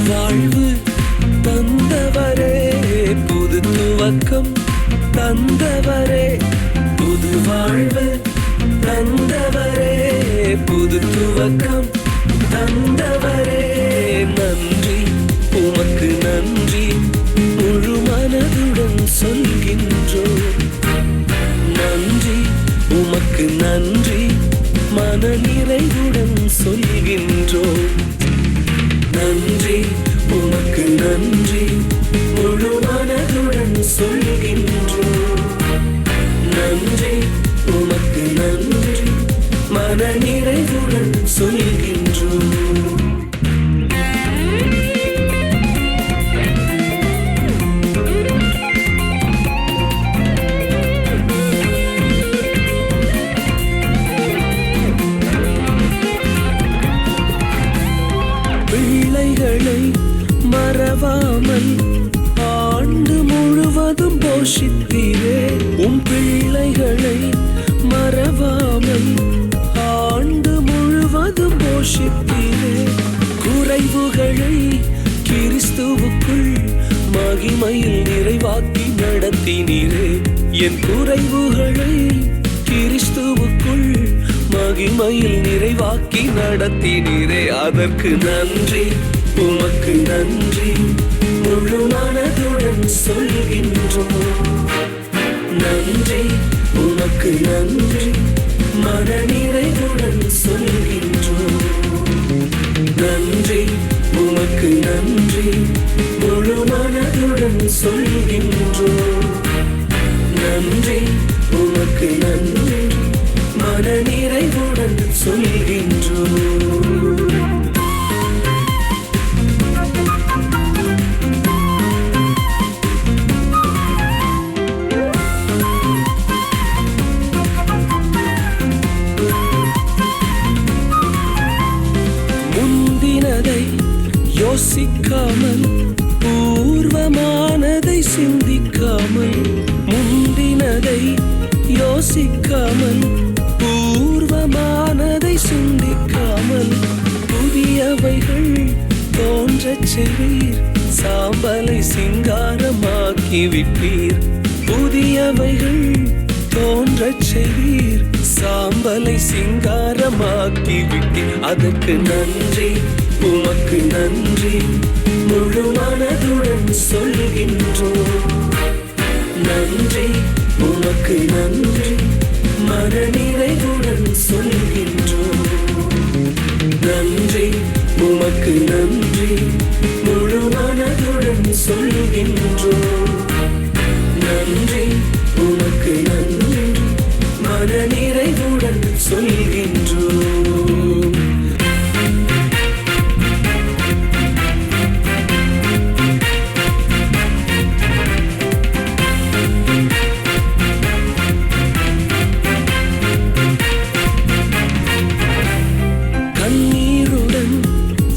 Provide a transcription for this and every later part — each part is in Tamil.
வாழ்வு தந்தவரே, புது துவக்கம் தந்தவரே, புது வாழ்வு தந்தவரே, புது துவக்கம் தந்தவரே. நன்றி உமக்கு நன்றி, முழு மனதுடன் சொல்கின்றோம். நன்றி உமக்கு நன்றி, மன நிறைவுடன் சொல்கின்றோம். நன்றி உமக்கு நன்றி, முழு மனதுடன் சொல்கின்றோம். நன்றி உமக்கு நன்றி, மன நிறைவுடன் சொல்கின்றோம். பிள்ளைகளை மறவாமல் ஆண்டு முழுவதும் போஷித்தீரே. பிள்ளைகளை மறவாமல் ஆண்டு முழுவதும் போஷித்தீரே. குறைவுகளை கிறிஸ்துவுக்குள் மகிமையில் நிறைவாக்கி நடத்தினீரே. என் குறைவுகளை கிறிஸ்துவுக்குள் மகிமையில் நிறைவாக்கி நடத்தினீரே. அதற்கு நன்றி உமக்கு நன்றி, முழு மனதுடன் சொல்கின்றோம். நன்றி உமக்கு நன்றி, மன நிறைவுடன் சொல்கின்றோம். நன்றி உமக்கு நன்றி, முழு மனதுடன் சொல்கின்றோம். நன்றி உமக்கு நன்றி, மன நிறைவுடன் சொல்கின்றோம். முந்தினதை யோசிக்காமல், பூர்வமானதை சிந்திக்காமல், முந்தினதை யோசிக்காமல், பூர்வமானதை சிந்திக்காமல், புதியவைகள் தோன்றச் செய்வீர், சாம்பலை சிங்காரமாக்கி விட்டீர். புதியவைகள் தோன்றச் செய்வீர், சாம்பலை சிங்காரமாக்கி விட்டீர். அதற்கு நன்றி உமக்கு நன்றி, முழு மனதுடன் சொல்கின்றோம். நன்றி உமக்கு நன்றி, மன நிறைவுடன் சொல்கின்றோம். நன்றி உமக்கு நன்றி, முழு மனதுடன் சொல்கின்றோம். நன்றி உமக்கு நன்றி, மன நிறைவுடன் சொல்கின்றோம். கண்ணீருடன்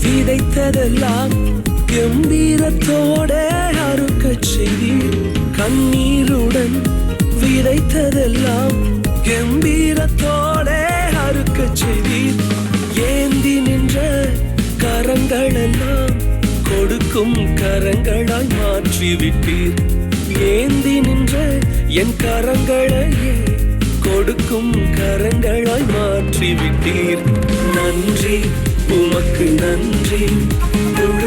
விதைத்ததெல்லாம் கம்பீரத்தோட அறுக்கச் செய்தீர். கண்ணீருடன் விதைத்ததெல்லாம் கம்பீரத்தோட அறுக்கச் செய்தீர். ஏந்தி நின்ற கரங்களெல்லாம் கொடுக்கும் கரங்களாய் மாற்றிவிட்டீர். ஏந்தி நின்ற என் கரங்களையே கொடுக்கும் கரங்களாய் மாற்றிவிட்டீர். நன்றி உமக்கு நன்றி, முழு